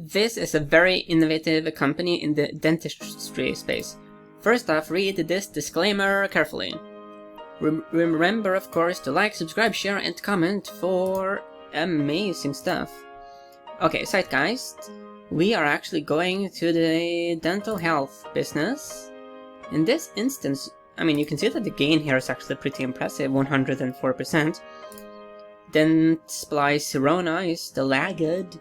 This is a very innovative company in the dentistry space. First off, read this disclaimer carefully. Remember, of course, to like, subscribe, share, and comment for amazing stuff. Okay, Zeitgeist. We are actually going to the dental health business. In this instance, I mean, you can see that the gain here is actually pretty impressive, 104%. Dentsply Sirona is the laggard.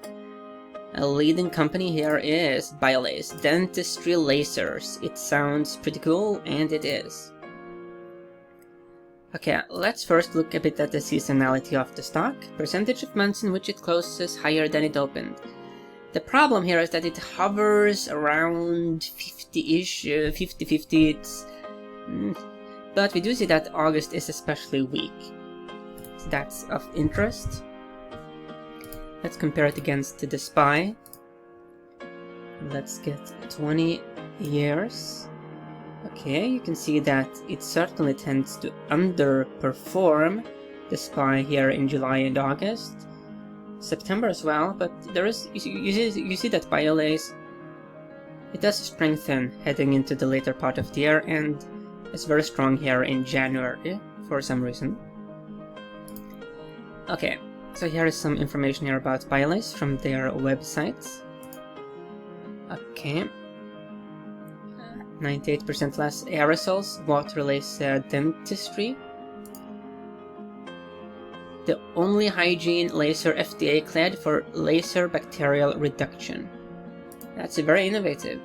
A leading company here is Biolase, Dentistry Lasers. It sounds pretty cool, and it is. Okay, let's first look a bit at the seasonality of the stock. Percentage of months in which it closes higher than it opened. The problem here is that it hovers around 50-ish, 50-50, but we do see that August is especially weak. So that's of interest. Let's compare it against the SPY. Let's get 20 years. Okay, you can see that it certainly tends to underperform the SPY here in July and August. September as well, but there is you see that Biolase, it does strengthen heading into the later part of the year, and it's very strong here in January for some reason. Okay, so here is some information here about Biolase from their website. Okay, 98% less aerosols, water-less dentistry. The only hygiene laser FDA cleared for laser bacterial reduction. That's very innovative.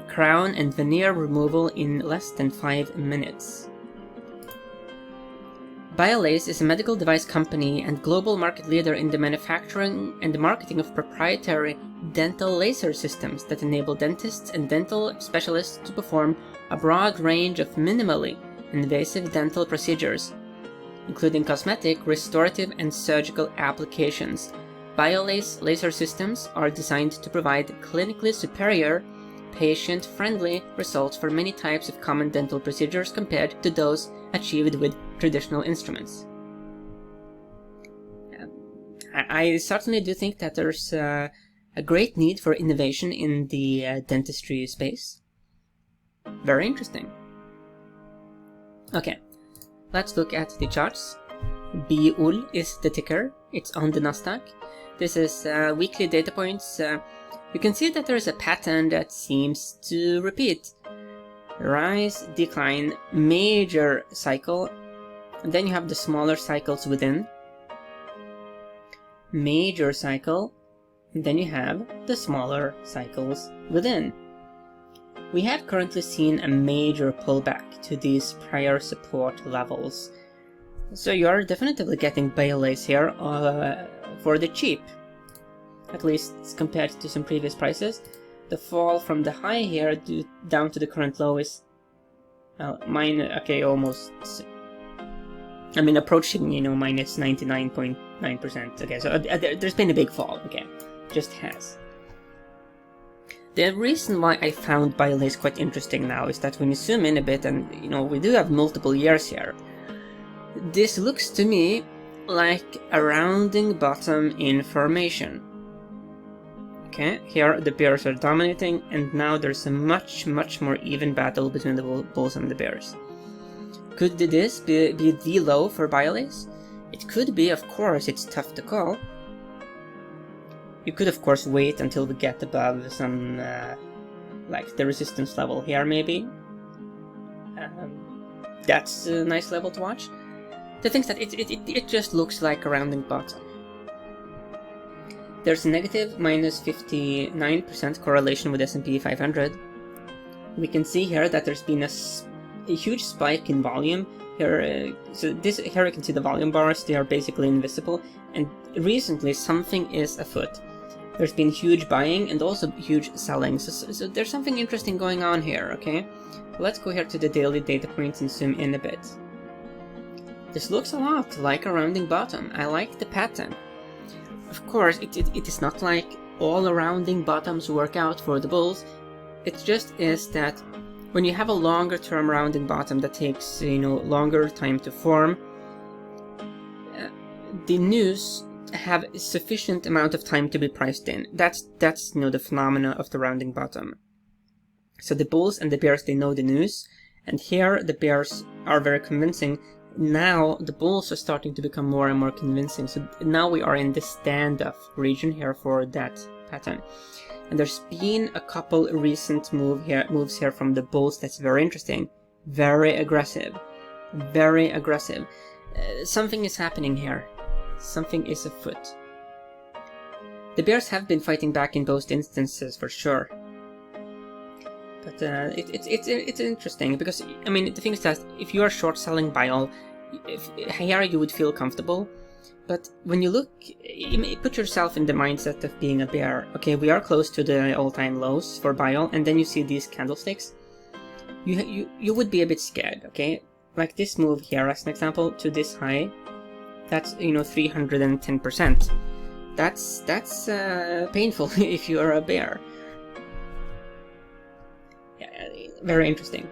Crown and veneer removal in less than 5 minutes. Biolase is a medical device company and global market leader in the manufacturing and marketing of proprietary dental laser systems that enable dentists and dental specialists to perform a broad range of minimally invasive dental procedures, including cosmetic, restorative, and surgical applications. Biolase laser systems are designed to provide clinically superior, patient-friendly results for many types of common dental procedures compared to those achieved with traditional instruments. I certainly do think that there's a great need for innovation in the dentistry space. Very interesting. Okay. Let's look at the charts. BIOL is the ticker. It's on the Nasdaq. This is weekly data points. You can see that there is a pattern that seems to repeat. Rise, decline, major cycle. And then you have the smaller cycles within. Major cycle. And then you have the smaller cycles within. We have currently seen a major pullback to these prior support levels. So you are definitely getting Biolase here for the cheap. At least compared to some previous prices. The fall from the high here down to the current low is almost, I mean, approaching, minus 99.9%. Okay, so there's been a big fall. Okay, just has. The reason why I found Biolase quite interesting now is that when you zoom in a bit, and we do have multiple years here, this looks to me like a rounding bottom in formation. Okay, here the bears are dominating, and now there's a much more even battle between the bulls and the bears. Could this be the low for Biolase? It could be, of course, it's tough to call. You could, of course, wait until we get above some, like the resistance level here, maybe. That's a nice level to watch. The thing is that it just looks like a rounding bottom. There's a negative minus 59% correlation with S&P 500. We can see here that there's been a huge spike in volume. Here you can see the volume bars, they are basically invisible, and recently something is afoot. There's been huge buying and also huge selling, so there's something interesting going on here, okay? Let's go here to the daily data points and zoom in a bit. This looks a lot like a rounding bottom. I like the pattern. Of course, it is not like all rounding bottoms work out for the bulls. It just is that when you have a longer term rounding bottom that takes longer time to form, the news have sufficient amount of time to be priced in. That's the phenomena of the rounding bottom. So the bulls and the bears, they know the news, and here the bears are very convincing. Now the bulls are starting to become more and more convincing. So now we are in the standoff region here for that pattern. And there's been a couple recent moves here from the bulls that's very interesting. Very aggressive. Very aggressive. Something is happening here. Something is afoot. The bears have been fighting back in both instances for sure. But it's interesting because, I mean, the thing is that if you are short selling BIOL, here you would feel comfortable. But when you look, put yourself in the mindset of being a bear. Okay, we are close to the all-time lows for BIOL, and then you see these candlesticks. You would be a bit scared, okay? Like this move here, as an example, to this high, that's 310%. That's painful if you are a bear. Yeah, very interesting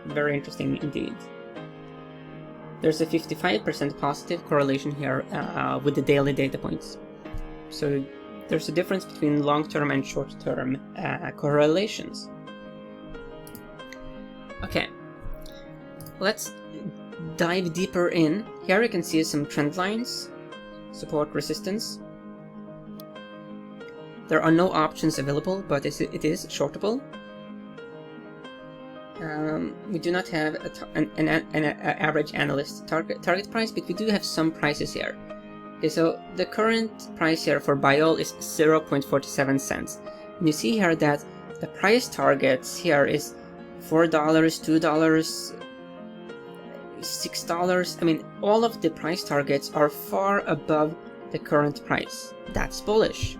indeed. There's a 55% positive correlation here with the daily data points. So there's a difference between long-term and short-term correlations. Okay, let's dive deeper in. Here you can see some trend lines, support, resistance. There are no options available, but it is shortable. We do not have an average analyst target price, but we do have some prices here. Okay, so the current price here for BIOL is 0.47 cents. And you see here that the price targets here is $4, $2, $6. I mean, all of the price targets are far above the current price. That's bullish.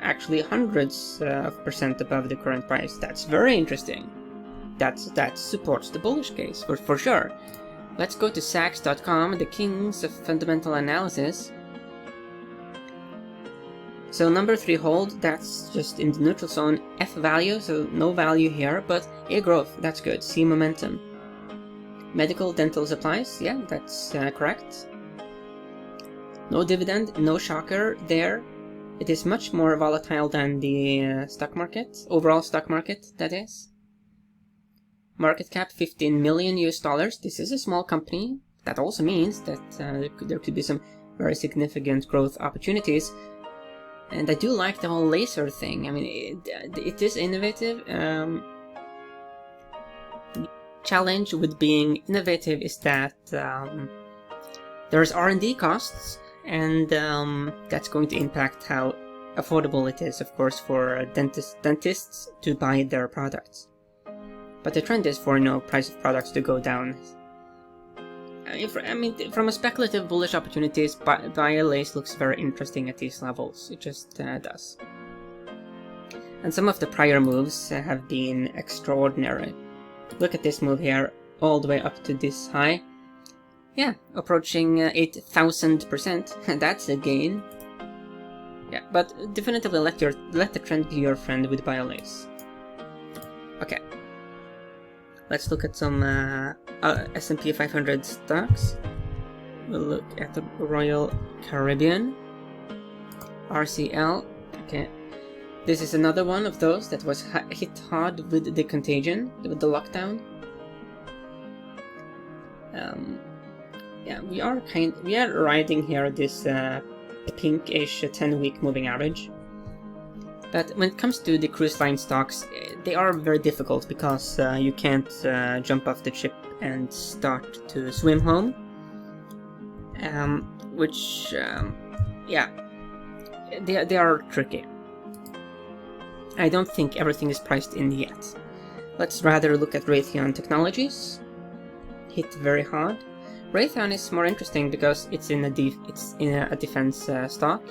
Actually, hundreds of percent above the current price. That's very interesting. That supports the bullish case, for sure. Let's go to Sachs.com, the kings of fundamental analysis. So number 3 hold, that's just in the neutral zone. F value, so no value here, but A growth, that's good. C momentum. Medical, dental supplies, yeah, that's correct. No dividend, no shocker there. It is much more volatile than the stock market, overall stock market, that is. Market cap $15 million US. This is a small company. That also means that there could be some very significant growth opportunities. And I do like the whole laser thing. I mean, it is innovative. Challenge with being innovative is that there's R&D costs, and that's going to impact how affordable it is, of course, for dentists to buy their products. But the trend is for price of products to go down. I mean, from a speculative bullish opportunities, Biolase looks very interesting at these levels. It just does. And some of the prior moves have been extraordinary. Look at this move here, all the way up to this high. Yeah, approaching 8,000%. That's a gain. Yeah, but definitely let the trend be your friend with Biolase. Okay. Let's look at some S&P 500 stocks. We'll look at the Royal Caribbean, RCL. Okay, this is another one of those that was hit hard with the contagion, with the lockdown. Yeah, we are riding here this pinkish 10-week moving average. But when it comes to the cruise line stocks, they are very difficult because you can't jump off the ship and start to swim home. Yeah, they are tricky. I don't think everything is priced in yet. Let's rather look at Raytheon Technologies. Hit very hard. Raytheon is more interesting because it's in a defense stock.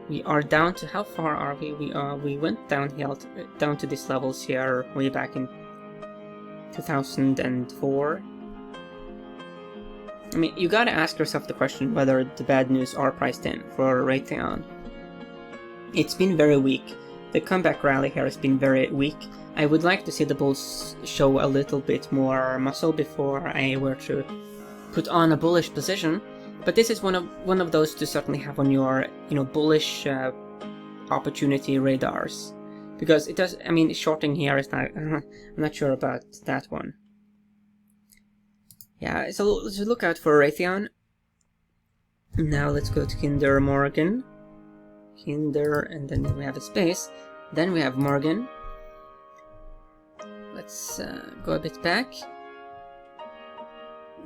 We are down to, how far are we? We went downhill down to these levels here way back in 2004. I mean, you gotta ask yourself the question whether the bad news are priced in for Raytheon. It's been very weak. The comeback rally here has been very weak. I would like to see the bulls show a little bit more muscle before I were to put on a bullish position. But this is one of those to certainly have on your bullish opportunity radars, because it does. I mean, shorting here is not. I'm not sure about that one. Yeah, so look out for Raytheon. Now let's go to Kinder Morgan. Kinder, and then we have a space. Then we have Morgan. Let's go a bit back.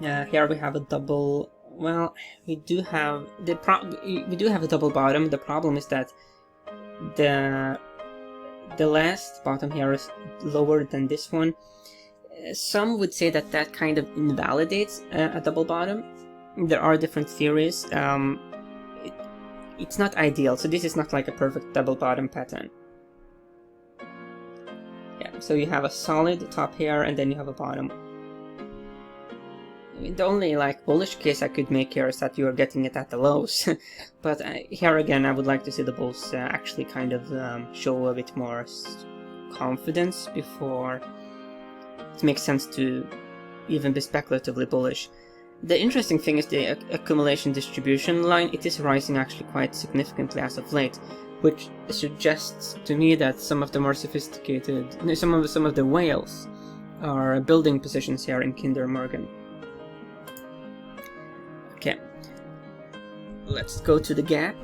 Here we have a double. Well, we do have a double bottom. The problem is that the last bottom here is lower than this one. Some would say that kind of invalidates a double bottom. There are different theories. It's not ideal, so this is not like a perfect double bottom pattern. Yeah, so you have a solid top here, and then you have a bottom. I mean, the only like bullish case I could make here is that you are getting it at the lows. But here again, I would like to see the bulls actually kind of show a bit more confidence before it makes sense to even be speculatively bullish. The interesting thing is the accumulation distribution line. It is rising actually quite significantly as of late, which suggests to me that some of the more sophisticated, some of the whales are building positions here in Kinder Morgan. Okay, let's go to the Gap.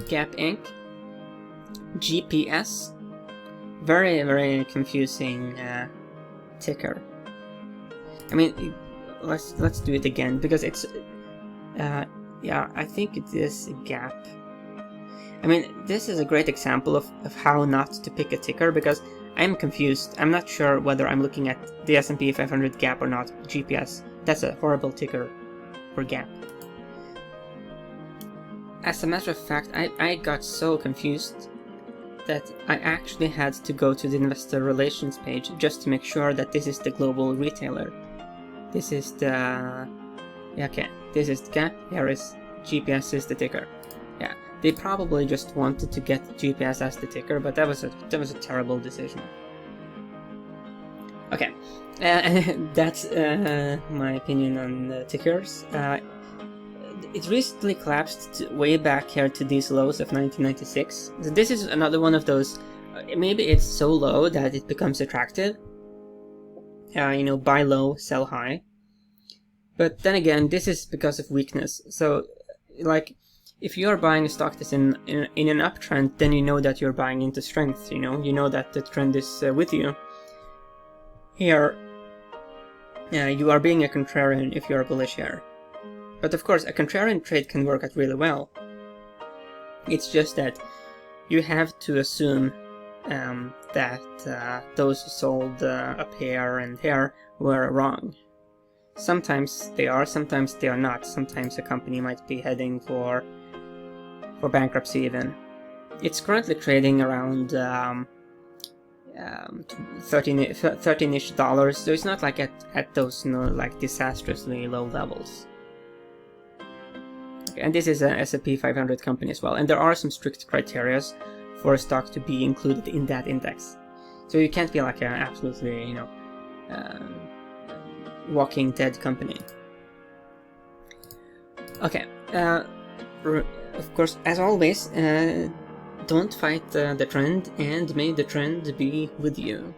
Gap Inc. GPS. Very, very confusing ticker. I mean, let's do it again, because it's yeah, I think it is a Gap. I mean, this is a great example of how not to pick a ticker, because I'm confused. I'm not sure whether I'm looking at the S&P 500 Gap or not. GPS. That's a horrible ticker for Gap. As a matter of fact, I got so confused that I actually had to go to the investor relations page just to make sure that this is the global retailer. This is the... yeah, okay, this is the Gap, here is GPS is the ticker. Yeah, they probably just wanted to get GPS as the ticker, but that was a terrible decision. Okay, that's my opinion on tickers. It recently collapsed way back here to these lows of 1996. So this is another one of those, maybe it's so low that it becomes attractive. Buy low, sell high. But then again, this is because of weakness. So, like, if you are buying a stock that's in an uptrend, then you know that you're buying into strength, you know that the trend is with you. Here, you are being a contrarian if you're bullish here. But of course, a contrarian trade can work out really well. It's just that you have to assume that those who sold up here and here were wrong. Sometimes they are, sometimes they are not. Sometimes a company might be heading for bankruptcy even. It's currently trading around $13-ish, so it's not like at those like disastrously low levels. Okay, and this is an S&P 500 company as well, and there are some strict criteria for a stock to be included in that index. So you can't be like an absolutely, walking dead company. Okay, of course, as always, don't fight the trend, and may the trend be with you.